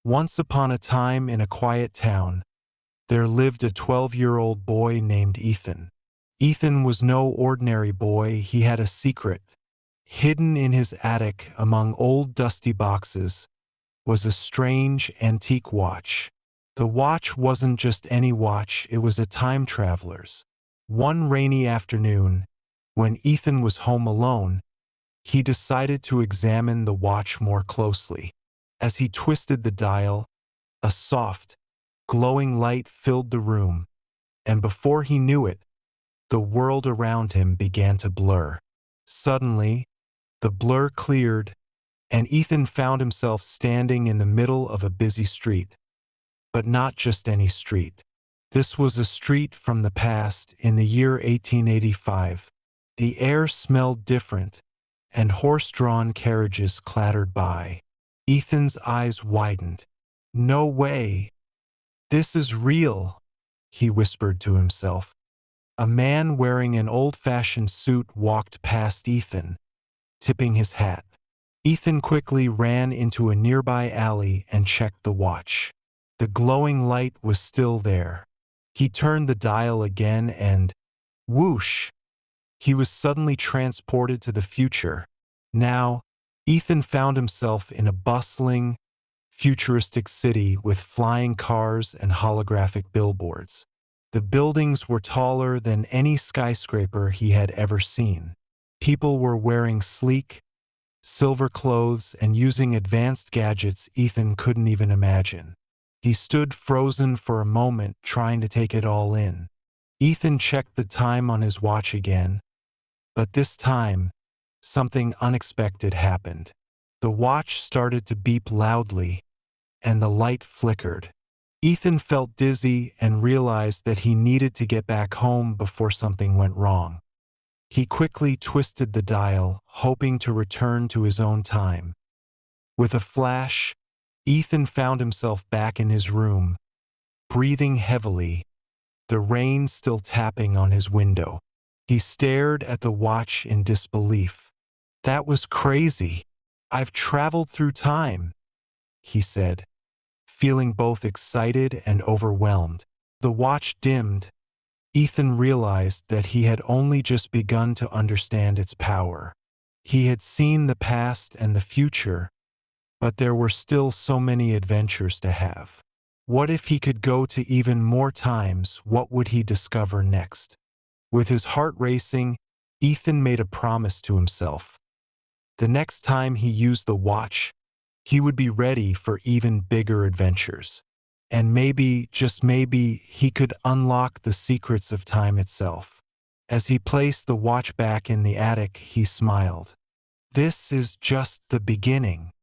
Once upon a time in a quiet town, there lived a 12-year-old boy named Ethan. Ethan was no ordinary boy. He had a secret. Hidden in his attic among old dusty boxes was a strange antique watch. The watch wasn't just any watch, it was a time traveler's. One rainy afternoon, when Ethan was home alone, he decided to examine the watch more closely. As he twisted the dial, a soft, glowing light filled the room, and before he knew it, the world around him began to blur. Suddenly, the blur cleared, and Ethan found himself standing in the middle of a busy street. But not just any street. This was a street from the past in the year 1885. The air smelled different, and horse-drawn carriages clattered by. Ethan's eyes widened. "No way! This is real," he whispered to himself. A man wearing an old-fashioned suit walked past Ethan, tipping his hat. Ethan quickly ran into a nearby alley and checked the watch. The glowing light was still there. He turned the dial again and, whoosh! He was suddenly transported to the future. Now, Ethan found himself in a bustling, futuristic city with flying cars and holographic billboards. The buildings were taller than any skyscraper he had ever seen. People were wearing sleek, silver clothes and using advanced gadgets Ethan couldn't even imagine. He stood frozen for a moment, trying to take it all in. Ethan checked the time on his watch again, but this time, something unexpected happened. The watch started to beep loudly, and the light flickered. Ethan felt dizzy and realized that he needed to get back home before something went wrong. He quickly twisted the dial, hoping to return to his own time. With a flash, Ethan found himself back in his room, breathing heavily, the rain still tapping on his window. He stared at the watch in disbelief. "That was crazy. I've traveled through time," he said, feeling both excited and overwhelmed. The watch dimmed. Ethan realized that he had only just begun to understand its power. He had seen the past and the future, but there were still so many adventures to have. What if he could go to even more times? What would he discover next? With his heart racing, Ethan made a promise to himself. The next time he used the watch, he would be ready for even bigger adventures. And maybe, just maybe, he could unlock the secrets of time itself. As he placed the watch back in the attic, he smiled. "This is just the beginning."